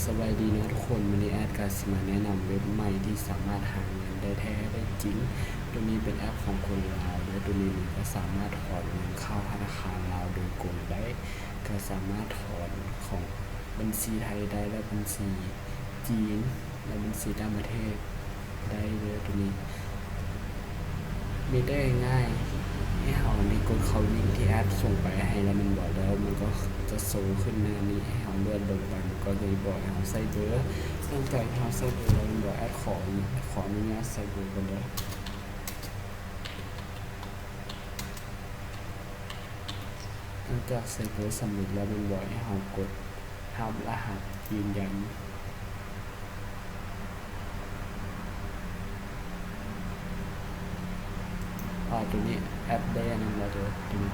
สวัสดีนะทุกคนวันนี้แอดกาสิมาแนะนำเว็บใหม่ที่สามารถหาเงินได้แท้ได้จริงตัวนี้เป็นแอปของคนลาวและตัวนี้ก็สามารถถอนเงินเข้าธนาคารลาวโดยตรงได้ก็สามารถถอนของบัญชีไทยได้และบัญชีจีนและบัญชีต่างประเทศได้เลยตัวนี้มีได้ง่ายให้เรานี่กดเข้าลิงก์ที่แอดส่งไปให้แล้วมันบอกแล้วมันก็จะโซขึ้นหน้านี้ให้เราเลื่อนลงไปมันก็จะบอกให้เราใส่เบอร์ตั้งใจให้เราใส่เบอร์แล้วมันบอกแอดขออนุญาตใส่เบอร์กันเลยหลังจากใส่เบอร์สำเร็จแล้วมันบอกให้เรากดทำรหัสยืนยันตัวนี้แอปได้นั่นมาเลยตัวนี้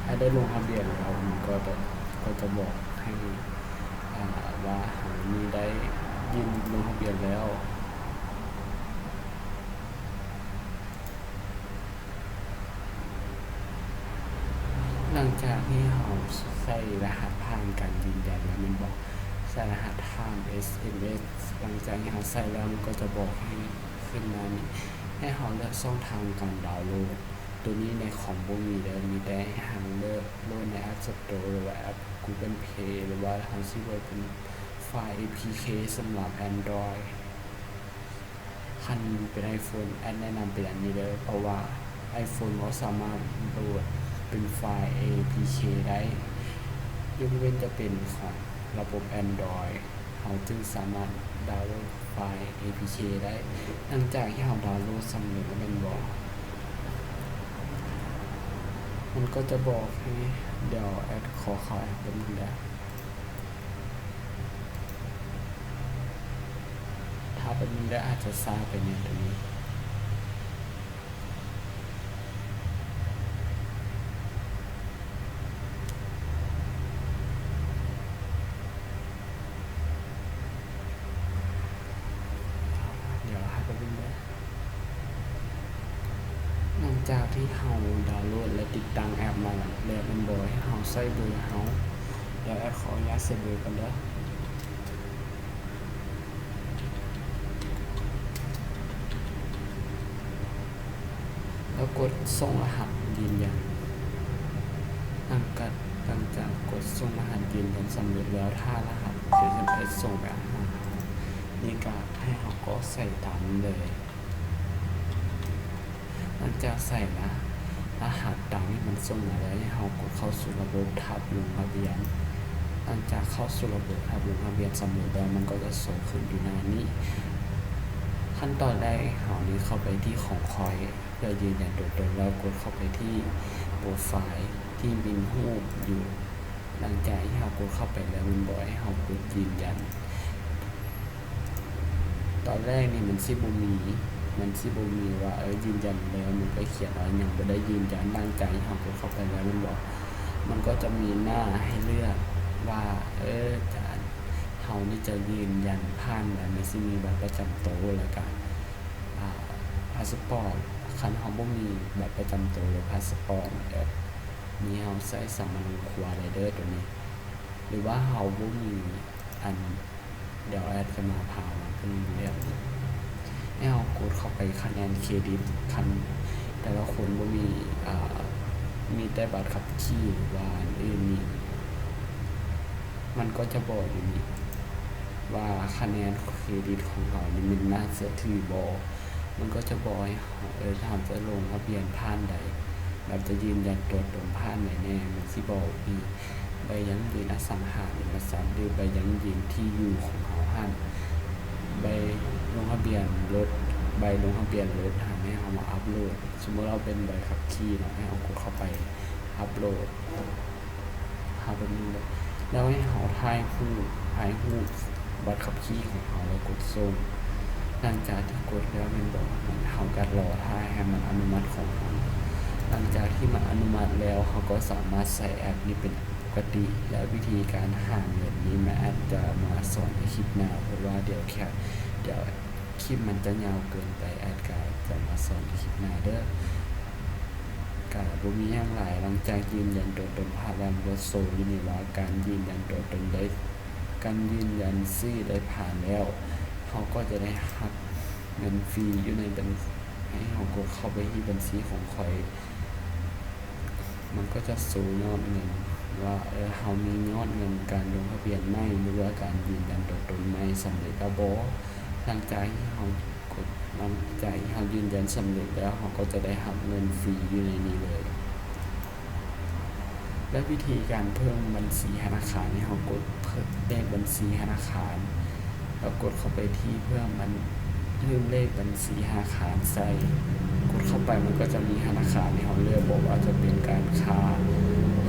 แอปได้ลงทะเบียนแล้วมันก็จะบอกให้ว่ามีได้ยินลงทะเบียนแล้วหลังจากที่เราใส่รหัสผ่านการยืนยันแล้วมันบอกใส่รหัสผ่าน SMS หลังจากที่เราใส่แล้วมันก็จะบอกให้ขึ้นมานี่ให้เราเลือกช่องทางการดาวน์โหลดตัวนี้ในของบ่มีแล้วมีได้ทางเลือกโหลดใน App Store หรือว่าแอป Google Play หรือว่าทางที่ว่าเป็นไฟล์ APK สำหรับ Android คันเป็น iPhone แอดแนะนำเป็นอันนี้เลยเพราะว่า iPhone เขาสามารถโหลดเป็นไฟล์ APK ได้ยกเว้นจะเป็นของระบบ Android เราจึงสามารถดาวน์โหลดไฟล์ APK ได้หลังจากที่เราดาวน์โหลดสำเร็จแล้วมันก็จะบอกให้เดี๋ยวแอดขอเข้าแอปเป็นแล้วถ้าเป็นแล้วอาจจะซ่าไปในตัวนี้หลังจากที่เราดาวน์โหลดและติดตั้งแอปมาแล้วมันบอกให้เราใส่เบอร์เราเดี๋ยวแอดขออนุญาตใส่เบอร์กันเด้อแล้วกดส่งรหัสยืนยันหลังจากกดส่งรหัสยืนยันสำเร็จแล้วถ้ารหัส SMS ส่งไปหานี่ก็ให้เราก็ใส่ตามเลยหลังจากใส่รหัสตามที่มันส่งมาแล้วให้เรากดเข้าสู่ระบบทับลงทะเบียนหลังจากเข้าสู่ระบบทับลงทะเบียนสำเร็จแล้วมันก็จะส่งขึ้นอยู่หน้านี้ขั้นตอนแรกเรานี้เข้าไปที่ของคอยเพื่อยืนยันตัวตนแล้วกดเข้าไปที่โปรไฟล์ที่มีรูปอยู่หลังจากที่เรากดเข้าไปแล้วมันบอกให้เรากดยืนยันตอนแรกนี่มันสิบ่มีว่ายืนยันแล้วมันก็เขียนว่ายังไม่ได้ยืนยันหลังจากที่เรากดเข้าไปแล้วมันก็จะมีหน้าให้เลือกว่าเรานี่จะยืนยันผ่านแบบไม่สิมีบัตรประจำตัวแล้วก็พาสปอร์ตคันเราบ่มีบัตรประจำตัวหรือพาสปอร์ตมีเราใช้สามัญครัวได้เด้อตัวนี้หรือว่าเราบ่มีอันเดี๋ยวแอดจะมาพามันขึ้นเรียบให้เรากดเข้าไปคะแนนเครดิตคันแต่ละคนบ่มีแต่บัตรขับขี่หรือว่าอื่นนี่มันก็จะบอกอยู่นี่ว่าคะแนนเครดิตของเรานี่มันน่าเชื่อถือบ่มันก็จะบอกให้ทำจะลงทะเบียนผ่านใดแบบจะยืนยันตัวตนผ่านไหนแน่มันสิบอกมีใบยั่งยืนอสังหาริมทรัพย์หรือใบยั่งยืนที่อยู่ของเราใบลงทะเบียนรถหาให้เรามาอัปโหลดสมมติเราเป็นใบขับขี่เนาะให้เรากดเข้าไปอัปโหลดแบบนี้เลยแล้วให้เราถ่ายรูปบัตรขับขี่ของเราแล้วกดส่งหลังจากที่กดแล้วมันบอกมันเขาก็รอถ่ายให้มันอนุมัติของเราหลังจากที่มันอนุมัติแล้วเขาก็สามารถใส่แอปนี้เป็นปกติและวิธีการหาเงินนี้แม่อาจจะมาสอนในคลิปหน้าเพราะว่าเดี๋ยวคลิปมันจะยาวเกินไปแอดก็จะมาสอนในคลิปหน้าเด้อก็บ่มีอย่างหลายหลังจากยืนยันตัวตนผ่านแล้วก็โซอยู่นี่ว่าการยืนยันตัวตนได้ การยืนยันซื้อได้ผ่านแล้วเขาก็จะได้รับเงินฟรีอยู่ในบัญชีให้เขากดเข้าไปที่บัญชีของข่อยมันก็จะสูงยอดเงินว่าเขามียอดเงินการลงทะเบียนใหม่หรือว่าการยืนยันตัวตนใหม่สำเร็จแล้วบ่หลังจากที่เขากดหลังจากที่เขายืนยันสำเร็จแล้วเขาก็จะได้รับเงินฟรีอยู่ในนี้เลยและวิธีการเพิ่มบัญชีธนาคารให้เขากดเพิ่มเลขบัญชีธนาคารแล้วกดเข้าไปที่เพื่อมันเพิ่มเลขบัญชีธนาคารใส่กดเข้าไปมันก็จะมีธนาคารที่เขาเลือกบอกว่าจะเป็นการค้า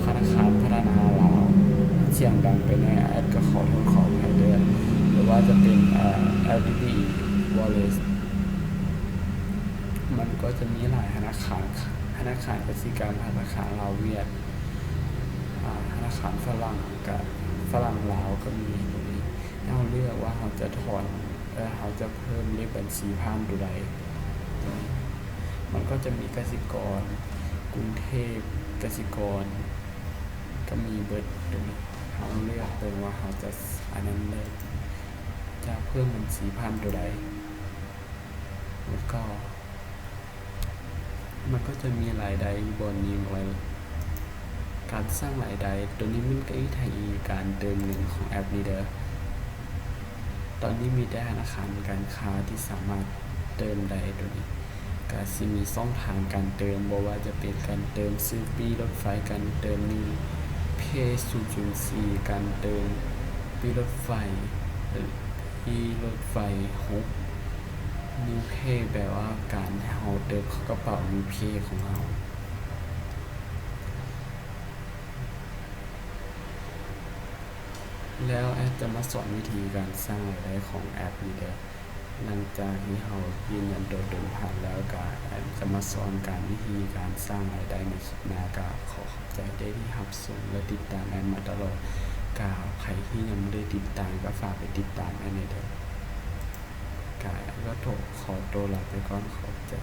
ธนาคารพัฒนาลาวเสียงดังไปแน่แอดก็ขอโทษขออภัยด้วยหรือว่าจะเป็นLDB Wallet มันก็จะมีหลายธนาคารกสิกรรมธนาคารลาวเวียดธนาคารฝรั่งลาวก็มีตรงนี้เราเลือกว่าเราจะถอนเราจะเพิ่มเลขบัญชีผ่านตัวใดมันก็จะมีกสิกรกรุงเทพกสิกรก็มีเบิดตรงนี้เราเลือกตรงว่าเราจะอันนั้นเลยจะเพิ่มบัญชีผ่านตัวใดแล้วก็มันก็จะมีรายได้บนนี้ไว้การสร้างรายได้ตัวนี้มันก็วิธีการเติมเงินของแอปนี้เด้อตอนนี้มีแต่ธนาคารการค้าที่สามารถเติมได้ตัวนี้ก็สิมีช่องทางการเติมบ่ว่าจะเป็นการเติมซื้อปีรถไฟการเติมนิวเพย์0.4การเติมปีรถไฟ6นิวเพย์แปลว่าการเฮาเติมเข้ากระเป๋านิวเพย์ของเราแล้วแอดจะมาสอนวิธีการสร้างรายได้ของแอปนี้เด้อหลังจากที่เรายืนยันตัวตนผ่านแล้วก็แอดจะมาสอนการวิธีการสร้างรายได้ในคลิปหน้าก็ขอขอบใจได้ที่รับชมและติดตามแอดมาตลอดก็ใครที่ยังไม่ได้ติดตามก็ฝากไปติดตามแอดเด้อก็ขอตัวลาไปก่อนขอบใจ